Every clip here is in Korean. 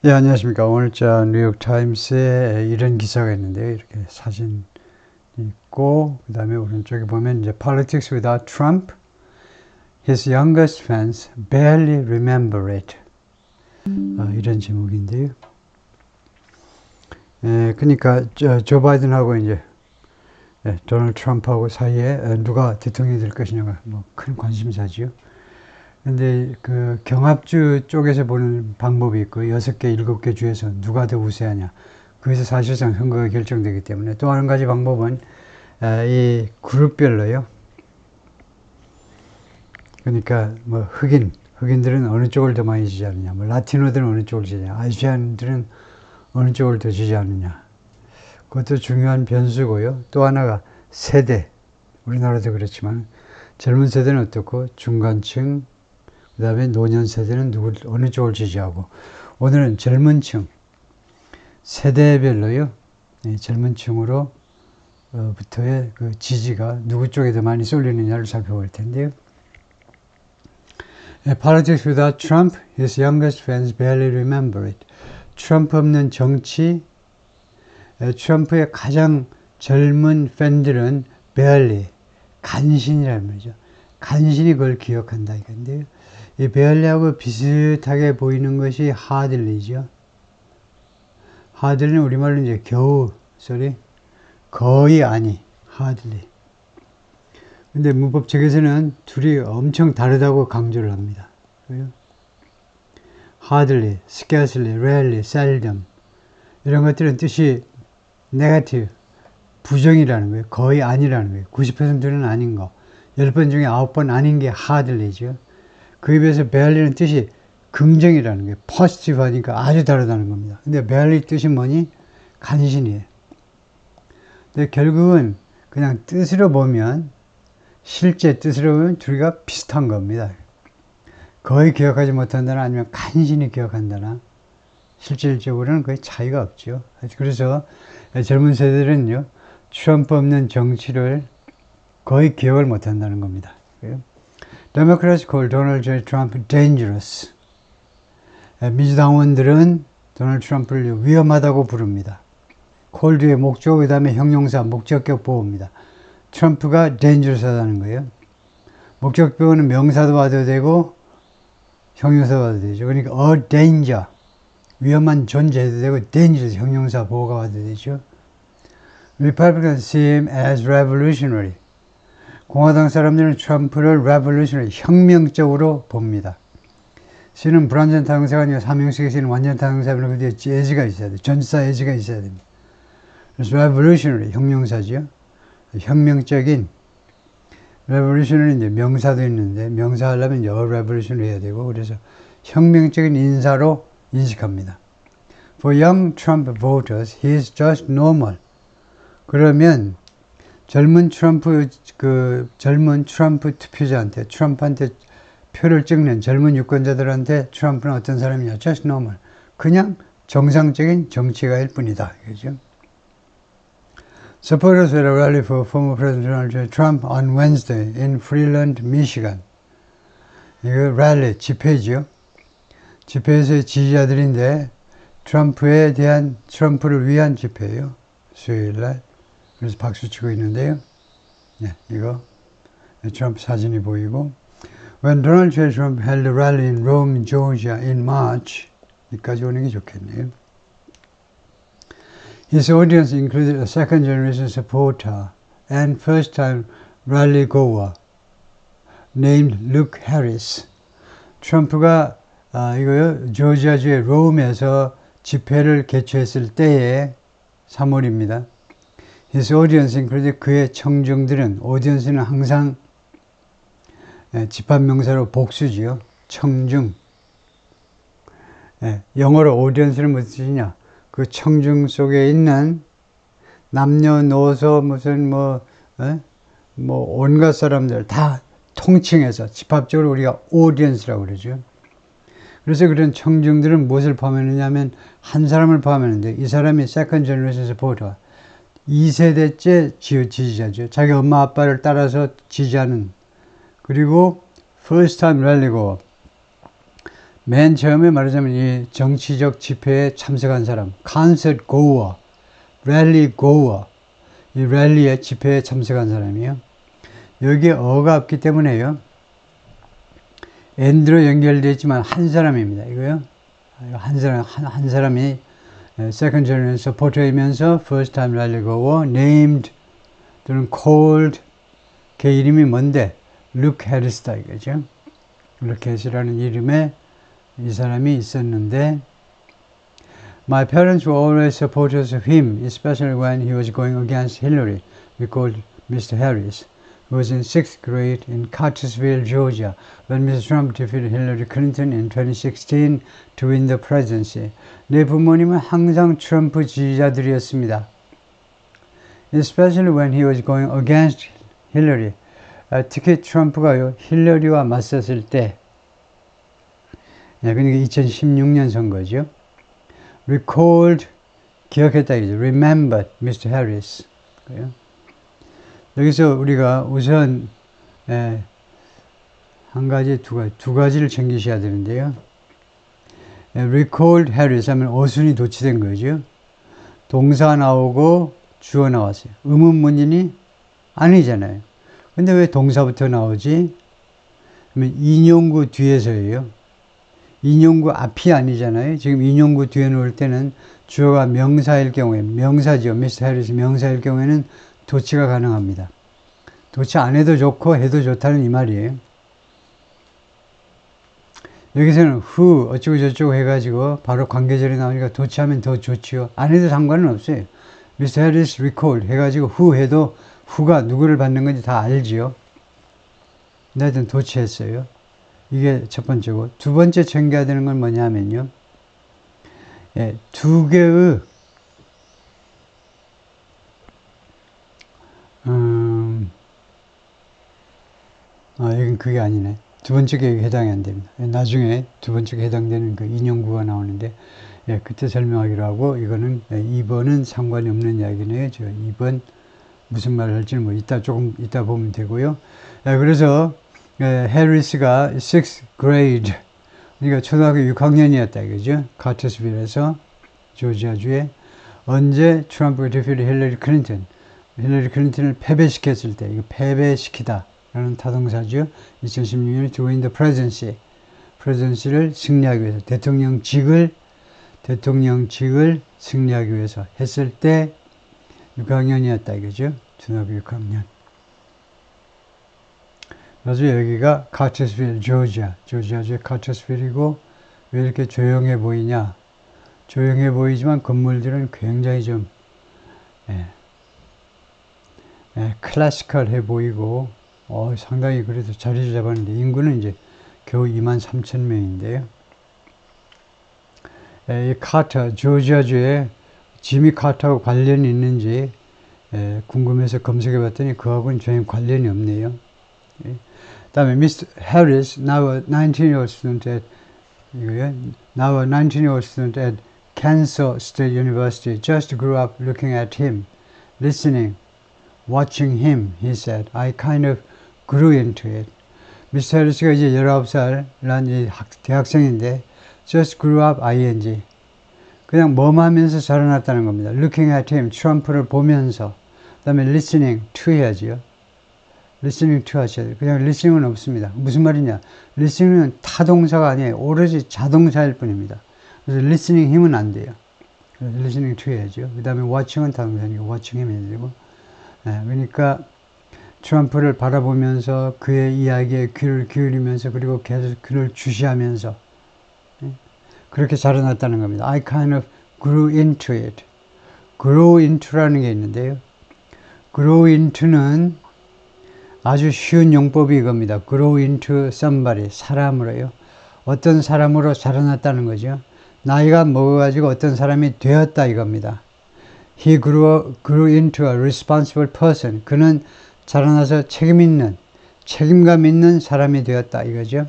예, 안녕하십니까. 오늘 뉴욕타임스에 이런 기사가 있는데요. 이렇게 사진 있고, 그 다음에 오른쪽에 보면 이제 Politics without Trump, his youngest fans barely remember it. 이런 제목인데요. 그러니까 조 바이든하고 이제 도널드 트럼프하고 사이에 누가 대통령이 될 것이냐가 뭐 큰 관심사지요. 근데 그 경합주 쪽에서 보는 방법이 있고 6개, 7개 주에서 누가 더 우세하냐. 거기서 사실상 선거가 결정되기 때문에 또 한 가지 방법은 이 그룹별로요. 그러니까 뭐 흑인들은 어느 쪽을 더 많이 지지하느냐, 뭐 라티노들은 어느 쪽을 지지하느냐, 아시안들은 어느 쪽을 더 지지하느냐. 그것도 중요한 변수고요. 또 하나가 세대. 우리나라도 그렇지만 젊은 세대는 어떻고 중간층, 그 다음에 노년 세대는 어느 쪽을 지지하고, 오늘은 젊은 층, 세대별로요, 젊은 층으로, 부터의 그 지지가 누구 쪽에 더 많이 쏠리느냐를 살펴볼 텐데요. Politics without Trump, his youngest fans barely remember it. 트럼프 없는 정치, 트럼프의 가장 젊은 팬들은 barely, 간신이라는 말이죠. 간신히 그걸 기억한다 이건데요. 이 베알리하고 비슷하게 보이는 것이 하들리죠. 하들리는 우리말로 이제 겨우 소리, 거의 아니, 하들리. 근데 문법책에서는 둘이 엄청 다르다고 강조를 합니다. hardly, scarcely, rarely, seldom 이런 것들은 뜻이 negative, 부정이라는 거예요. 거의 아니라는 거예요. 90%는 아닌 거. 10번 중에 9번 아닌 게 hardly죠. 그에 비해서 barely는 뜻이 긍정이라는 거예요. positive 하니까 아주 다르다는 겁니다. 근데 barely 뜻이 뭐니? 간신이에요. 근데 결국은 그냥 뜻으로 보면, 실제 뜻으로 보면 둘이가 비슷한 겁니다. 거의 기억하지 못한다나 아니면 간신히 기억한다나 실질적으로는 거의 차이가 없죠. 그래서 젊은 세대들은요, 트럼프 없는 정치를 거의 기억을 못한다는 겁니다. Democrats call Donald J. Trump dangerous. 민주당원들은 도널드 트럼프를 위험하다고 부릅니다. call 뒤에 목적, 그 다음에 형용사, 목적격 보호입니다. 트럼프가 dangerous하다는 거예요. 목적 보호는 명사도 와도 되고 형용사도 와도 되죠. 그러니까 a danger, 위험한 존재도 되고 dangerous, 형용사 보호가 와도 되죠. Republicans see him as revolutionary. 공화당 사람들은 트럼프를 revolutionary, 혁명적으로 봅니다. C는 불완전타 형사가 아니고 삼형식의 C는 완전타 형사면 그 뒤에 as가 있어야 돼요. 전치사 as가 있어야 됩니다. 그래서 revolutionary, 형용사죠. 혁명적인, revolutionary 이제 명사도 있는데 명사 하려면 a revolutionary 해야 되고, 그래서 혁명적인 인사로 인식합니다. For young Trump voters, he is just normal. 그러면 젊은 트럼프 투표자한테, 트럼프한테 표를 찍는 젊은 유권자들한테 트럼프는 어떤 사람이냐? Just normal. 그냥 정상적인 정치가일 뿐이다. 그죠? Supporters at a rally for former President Donald J. Trump on Wednesday in Freeland, Michigan. 이거 랠리, 집회지요. 집회에서의 지지자들인데 트럼프를 위한 집회예요. 수요일날. 그래서 박수 치고 있는데요. 네, 이거 트럼프 사진이 보이고, When Donald J. Trump held a rally in Rome, Georgia in March, 여기까지 오는 게 좋겠네요. His audience included a second-generation supporter and first-time rally goer named Luke Harris. 트럼프가 조지아주의 롬에서 집회를 개최했을 때에 3월입니다. His audience included, 그의 청중들은, audience는 항상 집합명사로 복수지요. 청중. 영어로 audience는 무슨 뜻이냐? 그 청중 속에 있는 남녀노소 무슨 온갖 사람들 다 통칭해서 집합적으로 우리가 audience라고 그러죠. 그래서 그런 청중들은 무엇을 포함하느냐면 한 사람을 포함하는데, 이 사람이 second generation supporter, 2세대째 지지자죠. 자기 엄마 아빠를 따라서 지지하는. 그리고 first time rally goer, 맨 처음에 말하자면 이 정치적 집회에 참석한 사람, 콘서트 고어, 랠리 고어, 이 랠리의 집회에 참석한 사람이에요. 여기에 어가 없기 때문에요. and로 연결되어 있지만 한 사람입니다. 이거요. 한 사람이 second generation supporter이면서 first time rally goer, named 또는 called, 걔 이름이 뭔데? Luke Harris다 이거죠. Luke Harris라는 이름의 이 사람이 있었는데, my parents were always supporters of him, especially when he was going against Hillary. We called Mr. Harris, who was in 6th grade in Cartersville, Georgia, when Mr. Trump defeated Hillary Clinton in 2016 to win the presidency. 내 부모님은 항상 트럼프 지지자들이었습니다. Especially when he was going against Hillary. 특히 트럼프가요, 힐러리와 맞섰을 때, 그러니까 2016년 선거죠. Recalled, 기억했다 이죠. Remembered Mr. Harris. 여기서 우리가 우선 한 가지, 두 가지를 챙기셔야 되는데요. Recalled Harris 하면 어순이 도치된 거죠. 동사 나오고 주어 나왔어요. 의문문이니 아니잖아요. 근데 왜 동사부터 나오지? 그러면 인용구 뒤에서예요. 인용구 앞이 아니잖아요. 지금 인용구 뒤에 놓을 때는 주어가 명사일 경우에, 명사죠. 미스터 해리스 명사일 경우에는 도치가 가능합니다. 도치 안 해도 좋고 해도 좋다는 이 말이에요. 여기서는 who 어쩌고 저쩌고 해가지고 바로 관계절이 나오니까 도치하면 더 좋지요. 안 해도 상관은 없어요. 미스터 해리스 recalled 해가지고 who 해도 who가 누구를 받는 건지 다 알지요. 하여튼 도치했어요. 이게 첫 번째고, 두 번째 챙겨야 되는 건 뭐냐면요. 두 개의 이건 그게 아니네. 두 번째 계획에 해당이 안 됩니다. 나중에 두 번째 계획에 해당되는 그 인용구가 나오는데, 그때 설명하기로 하고, 이거는 2번은 상관이 없는 이야기네요. 저 2번 무슨 말을 할지는 뭐 조금 이따 보면 되고요. 그래서 해리스가 6th grade, 그러니까 초등학교 6학년이었다 이거죠. 카터스빌에서 조지아주에 언제 트럼프가 defeated 힐러리 클린턴을 패배시켰을 때, 이거 패배시키다 라는 타동사죠. 2016년에 to win the presidency를 승리하기 위해서, 대통령직을 승리하기 위해서 했을 때 6학년이었다 이거죠. 초등학교 6학년. 그래서 여기가 카터스빌, 조지아주의 카터스빌이고, 왜 이렇게 조용해 보이냐? 조용해 보이지만 건물들은 굉장히 좀 클래시컬해 보이고, 상당히 그래도 자리를 잡았는데, 인구는 이제 겨우 23,000명인데요. 이 카터, 조지아주에 지미 카터하고 관련이 있는지 궁금해서 검색해 봤더니 그하고는 전혀 관련이 없네요. 다음에 Mr. Harris, now a 19-year-old student at Kansas State University, just grew up looking at him, listening, watching him, he said. I kind of grew into it. 미스터 해리스가 이제 19살 난 대학생인데, just grew up, ing. 그냥 뭐하면서 자라났다는 겁니다. Looking at him, 트럼프를 보면서. 그 다음에 listening to 해야지요. listening to 하셔야 돼요. 그냥 listening은 없습니다. 무슨 말이냐? listening은 타동사가 아니에요. 오로지 자동사일 뿐입니다. 그래서 listening 힘은 안 돼요. 그래서 listening to 해야죠. 그 다음에 watching은 타동사니까 watching 힘이 해야 되고. 그러니까 트럼프를 바라보면서 그의 이야기에 귀를 기울이면서, 그리고 계속 그를 주시하면서 그렇게 자라났다는 겁니다. I kind of grew into it. grow into라는 게 있는데요. grow into는 아주 쉬운 용법이 이겁니다. grow into somebody, 사람으로요. 어떤 사람으로 자라났다는 거죠. 나이가 먹어가지고 어떤 사람이 되었다 이겁니다. He grew into a responsible person. 그는 자라나서 책임감 있는 사람이 되었다 이거죠.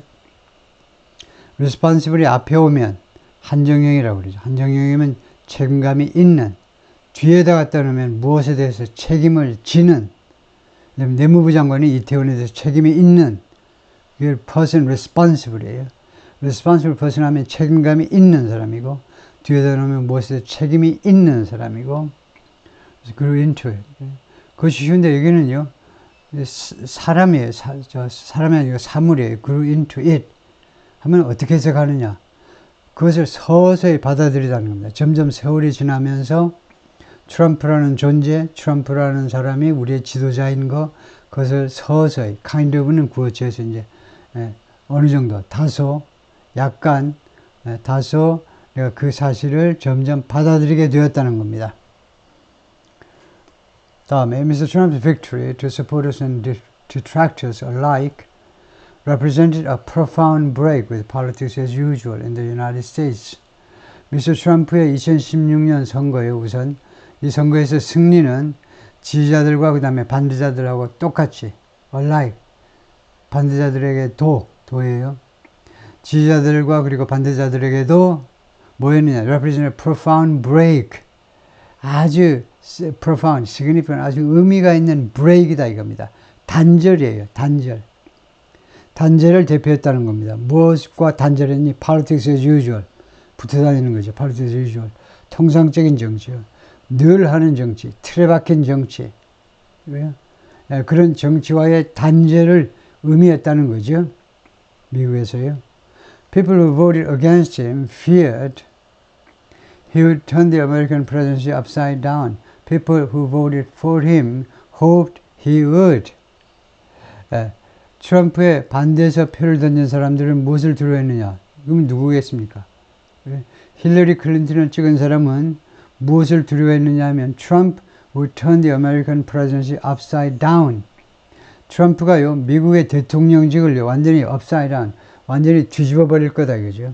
responsible이 앞에 오면 한정형이라고 그러죠. 한정형이면 책임감이 있는, 뒤에다 갖다 놓으면 무엇에 대해서 책임을 지는, 내무부 장관이 이태원에 대해서 책임이 있는, 이게 person responsible이에요. responsible person 하면 책임감이 있는 사람이고, 뒤에다 놓으면 무엇에 책임이 있는 사람이고, 그리고 into it. 그것이 쉬운데 여기는요, 사람이에요. 사람이 아니고 사물이에요. 그리고 into it. 하면 어떻게 해석하느냐. 그것을 서서히 받아들이다는 겁니다. 점점 세월이 지나면서 트럼프라는 존재, 트럼프라는 사람이 우리의 지도자인 거, 그것을 서서히, kind of는 구어체에서 이제, 어느 정도, 다소, 약간, 다소, 내가 그 사실을 점점 받아들이게 되었다는 겁니다. 다음에, Mr. Trump's victory to supporters and detractors alike represented a profound break with politics as usual in the United States. 미스터 트럼프의 2016년 선거에 우선 이 선거에서 승리는 지지자들과 그 다음에 반대자들하고 똑같이 alike 반대자들에게 도예요. 지지자들과 그리고 반대자들에게도 뭐였느냐? represent a profound break. 아주 profound, significant, 아주 의미가 있는 break이다 이겁니다. 단절이에요. 단절. 단절을 대표했다는 겁니다. 무엇과 단절했니? politics as usual. 붙어 다니는 거죠. politics as usual. 통상적인 정치요. 늘 하는 정치, 틀에 박힌 정치. 왜요? 그런 정치와의 단절을 의미했다는 거죠. 미국에서요. People who voted against him feared he would turn the American presidency upside down. People who voted for him hoped he would. 트럼프에 반대해서 표를 던진 사람들은 무엇을 두려워했느냐? 그럼 누구겠습니까? 힐러리 클린턴을 찍은 사람은 무엇을 두려워했느냐 하면 Trump would turn the American presidency upside down. 트럼프가요, 미국의 대통령직을요, 완전히 upside down, 완전히 뒤집어 버릴 거다 이거죠.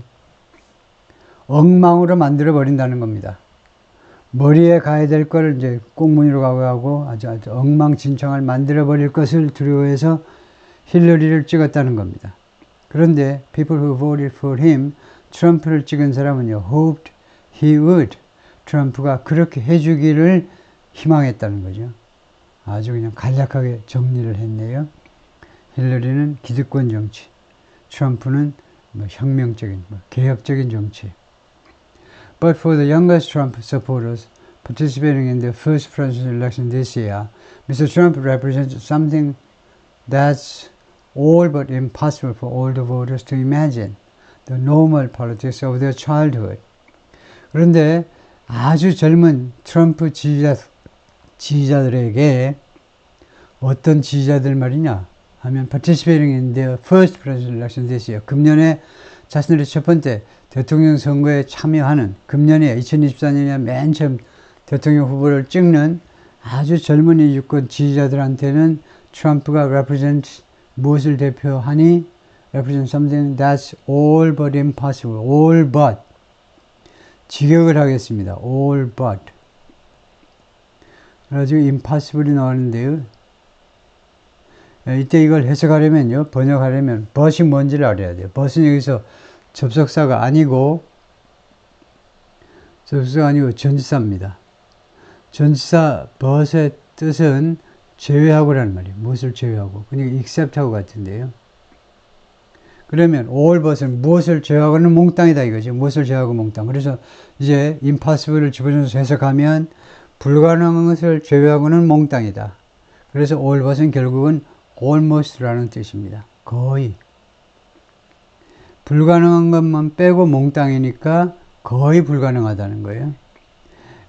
엉망으로 만들어 버린다는 겁니다. 머리에 가야 될 거를 이제 꽁무니로 가고 아주 엉망진창을 만들어 버릴 것을 두려워해서 힐러리를 찍었다는 겁니다. 그런데 people who voted for him, 트럼프를 찍은 사람은요, hoped he would. 트럼프가 그렇게 해주기를 희망했다는 거죠. 아주 그냥 간략하게 정리를 했네요. 힐러리는 기득권 정치, 트럼프는 혁명적인, 개혁적인 정치. But for the youngest Trump supporters participating in the first presidential election this year, Mr. Trump represents something that's all but impossible for older voters to imagine, the normal politics of their childhood. 그런데 아주 젊은 트럼프 지지자들에게 어떤 지지자들 말이냐 하면 participating in the first presidential election this year. 금년에 자신들의 첫 번째 대통령 선거에 참여하는 금년에 2024년에 맨 처음 대통령 후보를 찍는 아주 젊은 이 유권 지지자들한테는 트럼프가 represent 무엇을 대표하니? represent something that's all but impossible. all but. 직역을 하겠습니다. all but. 그래가지고 impossible이 나오는데요. 이때 이걸 해석하려면요, 번역하려면 but이 뭔지를 알아야 돼요. but은 여기서 접속사가 아니고 전치사입니다. 전치사 but의 뜻은 제외하고라는 말이에요. 무엇을 제외하고. 그러니까 except하고 같은데요. 그러면 all but은 무엇을 제외하고는 몽땅이다 이거죠. 무엇을 제외하고 몽땅. 그래서 이제 impossible을 집어넣어서 해석하면 불가능한 것을 제외하고는 몽땅이다. 그래서 all but은 결국은 almost라는 뜻입니다. 거의. 불가능한 것만 빼고 몽땅이니까 거의 불가능하다는 거예요.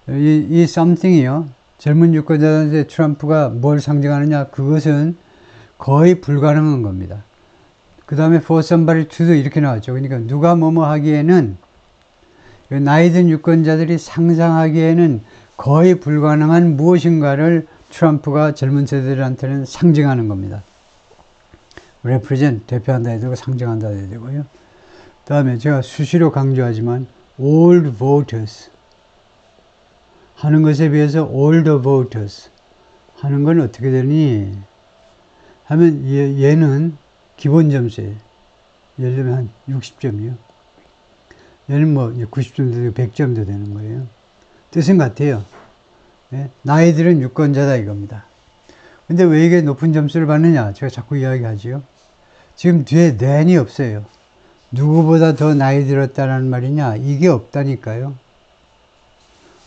이 something이요. 젊은 유권자들한테 트럼프가 뭘 상징하느냐? 그것은 거의 불가능한 겁니다. 그 다음에 for somebody to도 이렇게 나왔죠. 그러니까 누가 뭐뭐 하기에는, 나이 든 유권자들이 상상하기에는 거의 불가능한 무엇인가를 트럼프가 젊은 세대들한테는 상징하는 겁니다. represent, 대표한다 해도 되고 상징한다 해도 되고요. 그 다음에 제가 수시로 강조하지만 old voters 하는 것에 비해서 older voters 하는 건 어떻게 되니? 하면 얘는 기본 점수예요. 예를 들면 한 60점이요. 얘는 뭐 90점도 되고 100점도 되는 거예요. 뜻은 같아요. 네? 나이들은 유권자다 이겁니다. 근데 왜 이게 높은 점수를 받느냐? 제가 자꾸 이야기하지요. 지금 뒤에 than이 없어요. 누구보다 더 나이 들었다는 말이냐? 이게 없다니까요.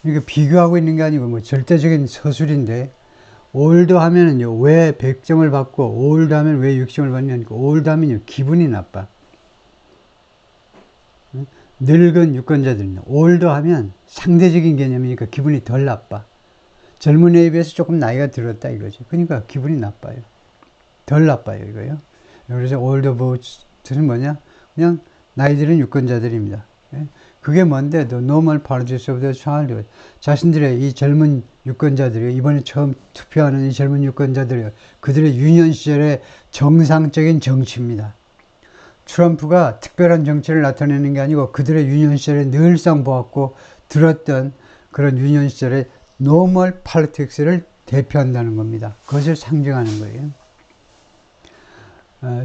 그러니까 비교하고 있는 게 아니고 뭐 절대적인 서술인데, 올드 하면은요, 왜 100점을 받고 올드 하면 왜 60점을 받냐니까, 올드 하면요, 기분이 나빠. 늙은 유권자들은 올드 하면 상대적인 개념이니까 기분이 덜 나빠. 젊은 애에 비해서 조금 나이가 들었다 이거죠. 그러니까 기분이 나빠요. 덜 나빠요, 이거요. 그래서 올드 보트는 뭐냐? 그냥 나이 들은 유권자들입니다. 그게 뭔데? The normal politics of the childhood. 자신들의 이 젊은 유권자들이, 이번에 처음 투표하는 이 젊은 유권자들이, 그들의 유년 시절의 정상적인 정치입니다. 트럼프가 특별한 정치를 나타내는 게 아니고 그들의 유년 시절에 늘상 보았고 들었던 그런 유년 시절의 normal politics를 대표한다는 겁니다. 그것을 상징하는 거예요.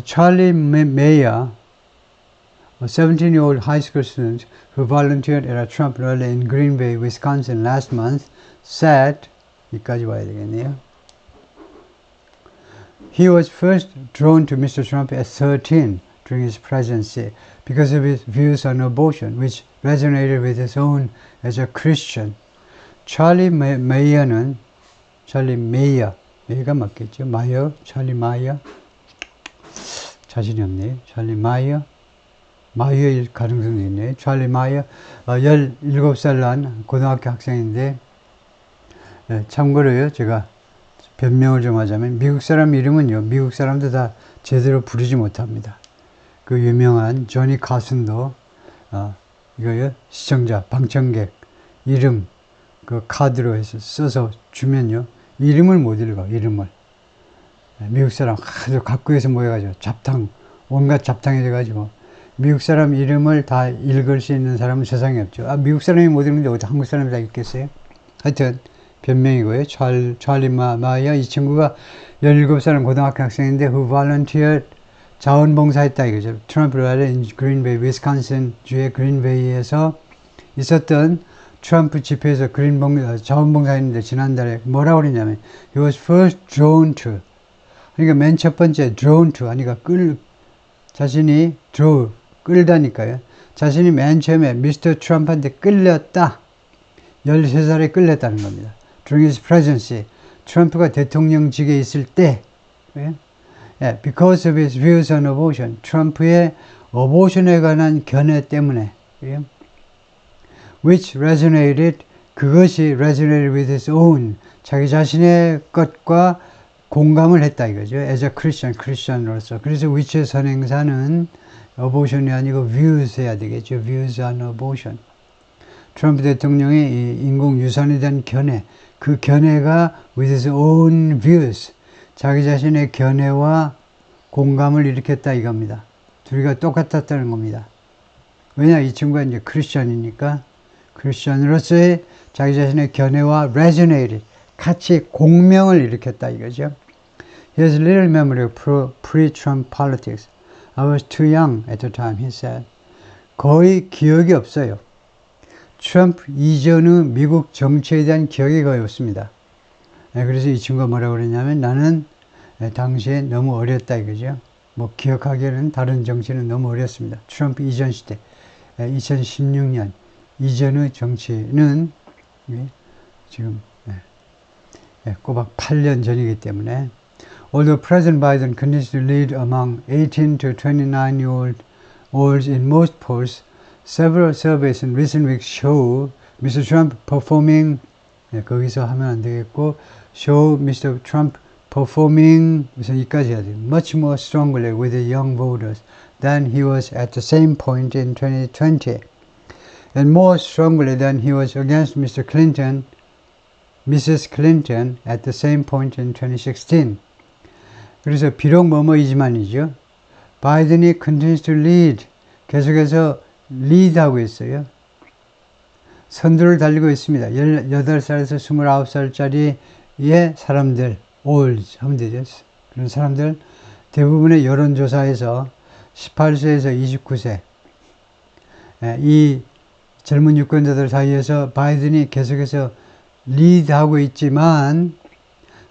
Charlie Mayer, a 17-year-old high school student who volunteered at a Trump rally in Green Bay, Wisconsin last month, said, 여기까지 와야 되겠네요. He was first drawn to Mr. Trump at 13 during his presidency because of his views on abortion, which resonated with his own as a Christian. 찰리 메이어는, 메이가 맞겠죠? 찰리 마이어? 자신이 없네요. 찰리 마이어일 가능성도 있네요. 찰리 마이어, 17살 난 고등학교 학생인데, 참고로요, 제가 변명을 좀 하자면, 미국 사람 이름은요, 미국 사람도 다 제대로 부르지 못합니다. 그 유명한 조니 카슨도, 이거요, 시청자, 방청객, 이름, 그 카드로 해서 써서 주면요, 이름을 못 읽어, 이름을. 미국 사람 하도 각국에서 모여가지고 온갖 잡탕이 돼가지고 미국 사람 이름을 다 읽을 수 있는 사람은 세상에 없죠. 미국 사람이 못 읽는데 어디 한국 사람이 다 읽겠어요? 하여튼 변명이고요. 찰리 마이어, 이 친구가 17살 고등학교 학생인데 who volunteered, 자원봉사했다 이거죠. 트럼프 랠리 그린베이, 위스콘신 주의 그린베이에서 있었던 트럼프 집회에서 자원봉사했는데 지난달에 뭐라고 그랬냐면 he was first drawn to, 그러니까 맨 첫 번째 drawn to 하니까 자신이 끌다니까요. 자신이 맨 처음에 미스터 트럼프한테 끌렸다. 13살에 끌렸다는 겁니다. During his presidency, 트럼프가 대통령직에 있을 때, because of his views on abortion, 트럼프의 어보션에 관한 견해 때문에, which resonated, 그것이 resonated with his own, 자기 자신의 것과 공감을 했다 이거죠. As a Christian, 크리스천으로서. 그래서 which의 선행사는 abortion이 아니고 views 해야 되겠죠. views on abortion. 트럼프 대통령의 이 인공유산에 대한 견해, 그 견해가 with his own views, 자기 자신의 견해와 공감을 일으켰다 이겁니다. 둘이가 똑같았다는 겁니다. 왜냐, 이 친구가 이제 크리스천이니까 크리스천으로서의 자기 자신의 견해와 resonated, 같이 공명을 일으켰다 이거죠. He has little memory of pre-Trump politics. I was too young at the time, he said. 거의 기억이 없어요. 트럼프 이전의 미국 정치에 대한 기억이 거의 없습니다. 그래서 이 친구가 뭐라고 그러냐면 나는 당시에 너무 어렸다 이거죠. 뭐 기억하기에는 다른 정치는 너무 어렸습니다. 트럼프 이전 시대, 2016년 이전의 정치는 지금 꼬박 8년 전이기 때문에 Although President Biden continues to lead among 18 to 29-year-olds in most polls, several surveys in recent weeks show Mr. Trump performing, 거기서 하면 안 되겠고, show Mr. Trump performing, 우선 이까지 해야 돼요. Much more strongly with the young voters than he was at the same point in 2020, and more strongly than he was against Mrs. Clinton at the same point in 2016. 그래서 비록 뭐뭐이지만이죠. 바이든이 continues to lead, 계속해서 리드하고 있어요. 선두를 달리고 있습니다. 18살에서 29살짜리의 사람들, old 하면 되죠. 그런 사람들 대부분의 여론조사에서 18세에서 29세 이 젊은 유권자들 사이에서 바이든이 계속해서 리드하고 있지만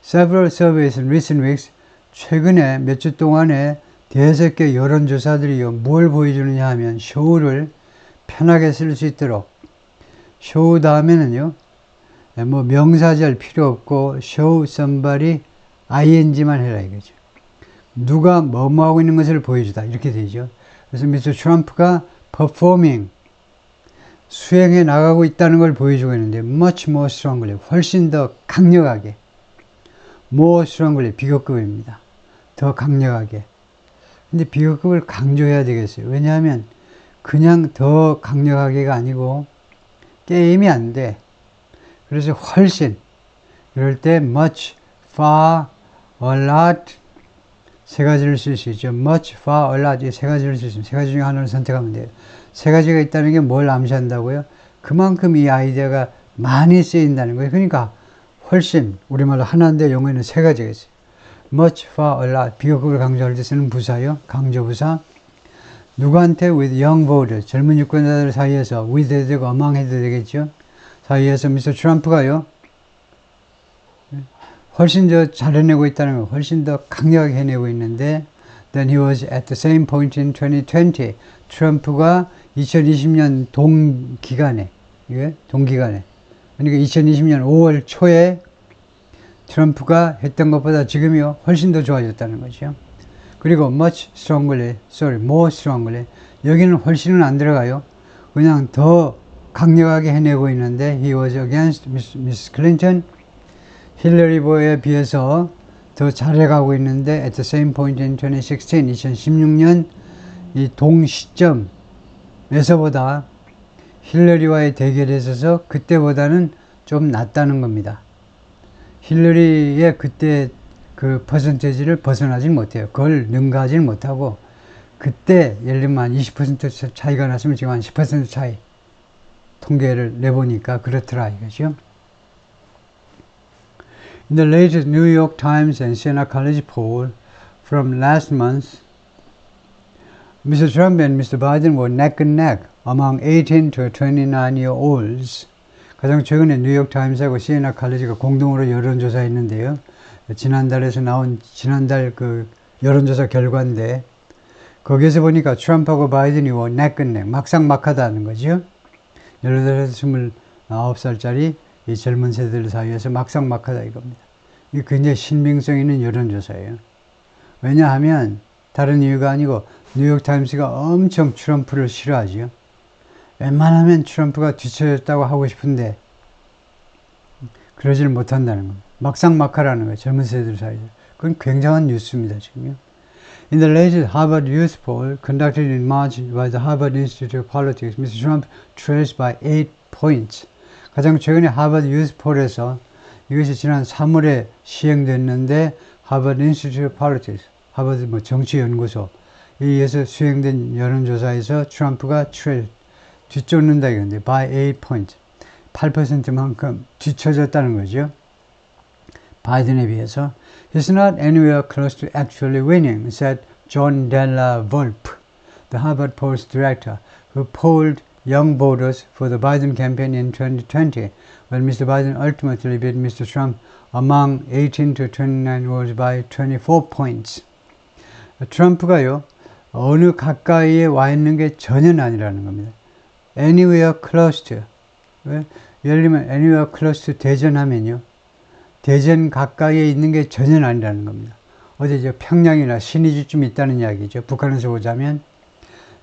several surveys in recent weeks, 최근에 몇 주 동안에 대여섯 개 여론조사들이요, 뭘 보여주느냐 하면, show를 편하게 쓸 수 있도록, show 다음에는요, 뭐 명사절 필요 없고, show somebody, ing만 해라 이거죠. 누가 뭐뭐 하고 있는 것을 보여주다. 이렇게 되죠. 그래서 미스터 트럼프가 performing, 수행해 나가고 있다는 걸 보여주고 있는데, much more strongly, 훨씬 더 강력하게, more strongly, 비교급입니다. 더 강력하게. 근데 비교급을 강조해야 되겠어요. 왜냐하면 그냥 더 강력하게가 아니고 게임이 안 돼. 그래서 훨씬, 이럴 때 much, far, a lot, 세 가지를 쓸 수 있죠. much, far, a lot, 이 세 가지를 쓸 수 있습니다. 세 가지 중에 하나를 선택하면 돼요. 세 가지가 있다는 게 뭘 암시한다고요? 그만큼 이 아이디어가 많이 쓰인다는 거예요. 그러니까 훨씬, 우리말로 하나인데 영어에는 세 가지가 있어요. much, far, a lot, 비교급을 강조할 때 쓰는 부사요. 강조부사. 누구한테? with young voters, 젊은 유권자들 사이에서, with 해도 되고 among 해도 되겠죠. 사이에서 미스터 트럼프가요, 훨씬 더 잘해내고 있다는 거, 훨씬 더 강력하게 해내고 있는데, then he was at the same point in 2020. 트럼프가 2020년 동기간에, 그러니까 2020년 5월 초에 트럼프가 했던 것보다 지금이요, 훨씬 더 좋아졌다는 거죠. 그리고 much strongly, more strongly. 여기는 훨씬은 안 들어가요. 그냥 더 강력하게 해내고 있는데, he was against Miss Clinton. 힐러리 보에 비해서 더 잘해가고 있는데, at the same point in 2016, 2016년 이 동시점에서보다 힐러리와의 대결에 있어서 그때보다는 좀 낫다는 겁니다. 힐러리의 그때 그 퍼센테이지를 벗어나질 못해요. 그걸 능가하지 못하고, 그때 예를 들면 한 20% 차이가 났으면 지금 한 10% 차이 통계를 내보니까 그렇더라 이거죠. In the latest New York Times and Siena College poll from last month, Mr. Trump and Mr. Biden were neck and neck among 18 to 29-year-olds. 가장 최근에 뉴욕 타임스하고 시에나 칼리지가 공동으로 여론조사했는데요. 지난달에서 나온 지난달 그 여론조사 결과인데, 거기에서 보니까 트럼프하고 바이든이 neck and neck, 막상막하다는 거죠. 18에서 29살짜리 이 젊은 세대들 사이에서 막상막하다 이겁니다. 이게 굉장히 신빙성 있는 여론조사예요. 왜냐하면 다른 이유가 아니고 뉴욕타임스가 엄청 트럼프를 싫어하죠. 웬만하면 트럼프가 뒤처졌다고 하고 싶은데 그러지를 못한다는 겁니다. 막상막하라는 거예요. 젊은 세대들 사이에서. 그건 굉장한 뉴스입니다. 지금요. In the latest Harvard Youth Poll conducted in March by the Harvard Institute of Politics, Mr. Trump trails by 8 points. 가장 최근에 하버드 유스 폴에서, 이것이 지난 3월에 시행됐는데, 하버드 인스티튜트 오브 폴리틱스, 하버드 정치연구소에 의해서 수행된 여론조사에서 트럼프가 뒤쫓는다 이건데, by 8 points, 8%만큼 뒤쳐졌다는 거죠. 바이든에 비해서. He's not anywhere close to actually winning, said John Della Volpe, the Harvard Poll's director, who polled young voters for the Biden campaign in 2020, when Mr. Biden ultimately beat Mr. Trump among 18 to 29-year-olds by 24 points. 트럼프가요, 어느 가까이에 와 있는 게 전혀 아니라는 겁니다. Anywhere close to. 왜? 예를 들면 anywhere close to 대전 하면요, 대전 가까이에 있는 게 전혀 아니라는 겁니다. 어디 저 평양이나 신의주쯤 있다는 이야기죠. 북한에서 보자면.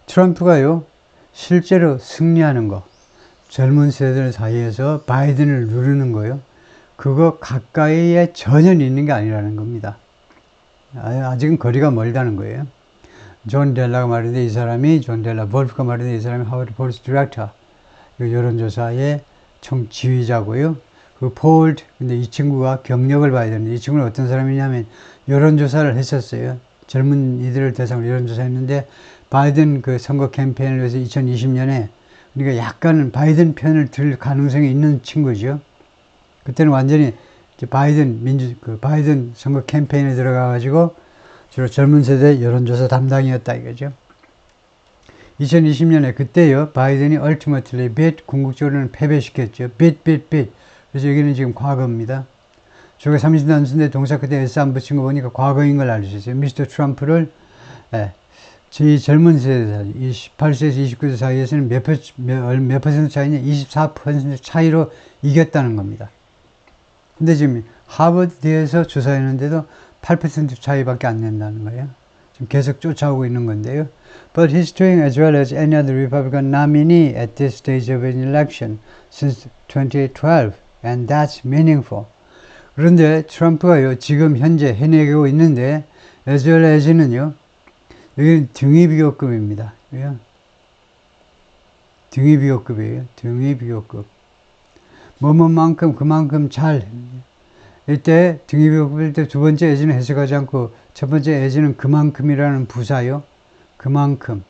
트럼프가요, 실제로 승리하는 거, 젊은 세대들 사이에서 바이든을 누르는 거요, 그거 가까이에 전혀 있는 게 아니라는 겁니다. 아직은 거리가 멀다는 거예요. 존 델라가 말했는데, 이 사람이, 존 델라 볼프가 말했는데, 이 사람이 하버드 폴스 디렉터, 여론조사의 총지휘자고요. 그 폴드, 근데 이 친구가 경력을 봐야 되는데, 이 친구는 어떤 사람이냐면 여론조사를 했었어요. 젊은이들을 대상으로 여론조사했는데, 바이든 그 선거 캠페인을 위해서 2020년에, 그러니까 약간은 바이든 편을 들 가능성이 있는 친구죠. 그때는 완전히 바이든 선거 캠페인에 들어가가지고 주로 젊은 세대 여론조사 담당이었다 이거죠. 2020년에 그때요, 바이든이 ultimately beat, 궁극적으로는 패배시켰죠. beat. 그래서 여기는 지금 과거입니다. 저게 30단수인데 동사 그때 S 안 붙인 거 보니까 과거인 걸 알 수 있어요. 미스터 트럼프를 예, 저희 젊은 세대, 18세에서 29세 사이에서는 몇 퍼센트 차이냐? 24% 차이로 이겼다는 겁니다. 근데 지금 하버드에서 조사했는데도 8% 차이밖에 안 낸다는 거예요. 지금 계속 쫓아오고 있는 건데요. But he's doing as well as any other Republican nominee at this stage of an election since 2012, and that's meaningful. 그런데 트럼프가요, 지금 현재 해내고 있는데, as well as는요, 여기는 등위비교급입니다. 등위비교급이에요. 등위비교급. 뭐뭐만큼 그만큼 잘. 이때 등위비교급일 때 두 번째 as는 해석하지 않고 첫 번째 as는 그만큼이라는 부사요. 그만큼.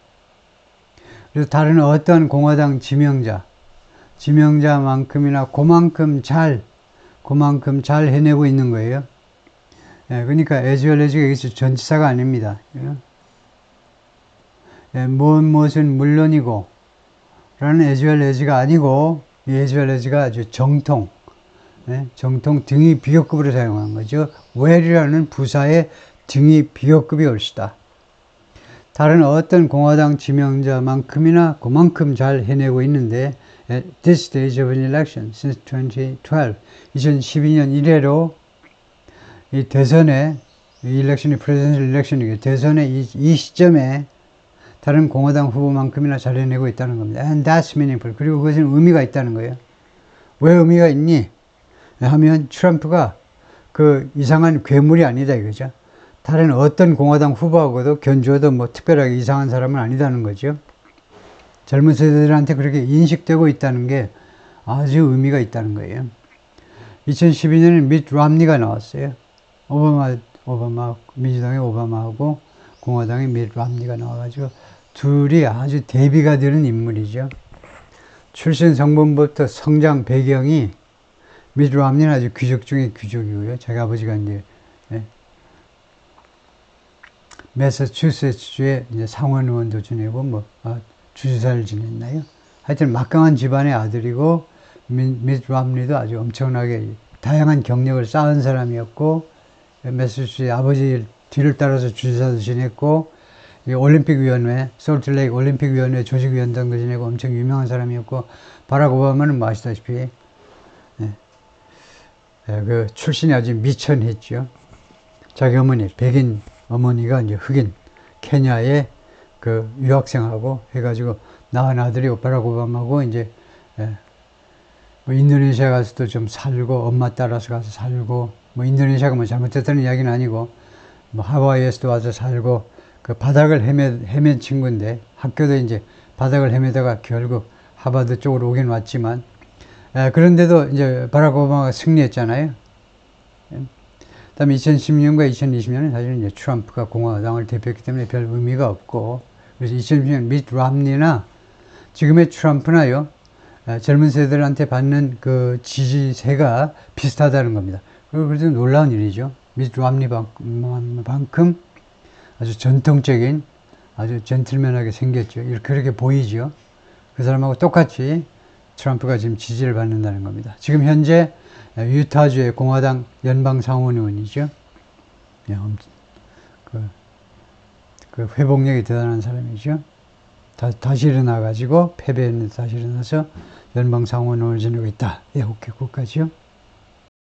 그래서 다른 어떤 공화당 지명자만큼이나 그만큼 잘 해내고 있는 거예요. 예, 그러니까 as well as가 여기서 전치사가 아닙니다. 예, 무엇은 물론이고 라는 as well as가 아니고 이 as well as가 아주 정통 등위 비교급으로 사용한 거죠. where이라는 부사의 등위 비교급이 옳시다. 다른 어떤 공화당 지명자만큼이나 그만큼 잘 해내고 있는데 at this stage of an election since 2012 2012년 이래로 이 대선의 이 일렉션이 프레지던셜 일렉션이고 대선의 이 시점에 다른 공화당 후보만큼이나 잘 해내고 있다는 겁니다. And that's meaningful. 그리고 그것은 의미가 있다는 거예요. 왜 의미가 있니? 하면 트럼프가 그 이상한 괴물이 아니다 이거죠. 다른 어떤 공화당 후보하고도 견주어도 뭐 특별하게 이상한 사람은 아니다는 거죠. 젊은 세대들한테 그렇게 인식되고 있다는 게 아주 의미가 있다는 거예요. 2012년에 미트 롬니가 나왔어요. 오바마 민주당의 오바마하고 공화당의 미트 롬니가 나와가지고 둘이 아주 대비가 되는 인물이죠. 출신 성분부터 성장 배경이 미트 롬니는 아주 귀족 중에 귀족이고요. 자기 아버지가 이제 매사추세츠주의 이제 상원 의원도 지내고 주지사를 지냈나요? 하여튼 막강한 집안의 아들이고 미트 롬니도 아주 엄청나게 다양한 경력을 쌓은 사람이었고 매사추세츠 아버지 뒤를 따라서 주지사도 지냈고 올림픽위원회 솔트레이크 올림픽위원회 조직위원장도 지내고 엄청 유명한 사람이었고 바락 오바마는 아시다시피 그 출신이 아주 미천했죠. 자기 어머니 백인 어머니가 이제 흑인 케냐의 그 유학생하고 해가지고 낳은 아들이 바락 오바마고 이제 뭐 인도네시아 가서도 좀 살고 엄마 따라서 가서 살고 뭐 인도네시아가 뭐 잘못됐다는 이야기는 아니고 뭐 하와이에서도 와서 살고 그 바닥을 헤맨 친구인데 학교도 이제 바닥을 헤매다가 결국 하버드 쪽으로 오긴 왔지만 그런데도 이제 바락 오바마가 승리했잖아요. 그다음에 2016년과 2020년은 사실은 이제 트럼프가 공화당을 대표했기 때문에 별 의미가 없고 그래서 2020년 미트 롬니나 지금의 트럼프나요 젊은 세대들한테 받는 그 지지세가 비슷하다는 겁니다. 그리고 그래도 놀라운 일이죠. 미트 롬니만큼 아주 전통적인 아주 젠틀맨하게 생겼죠. 그렇게 보이죠. 그 사람하고 똑같이 트럼프가 지금 지지를 받는다는 겁니다. 지금 현재 유타주의 공화당 연방 상원의원이죠. 그 회복력이 대단한 사람이죠. 다시 일어나가지고 패배했는데 다시 일어나서 연방 상원의원을 지내고 있다. 오케이, 거기까지요.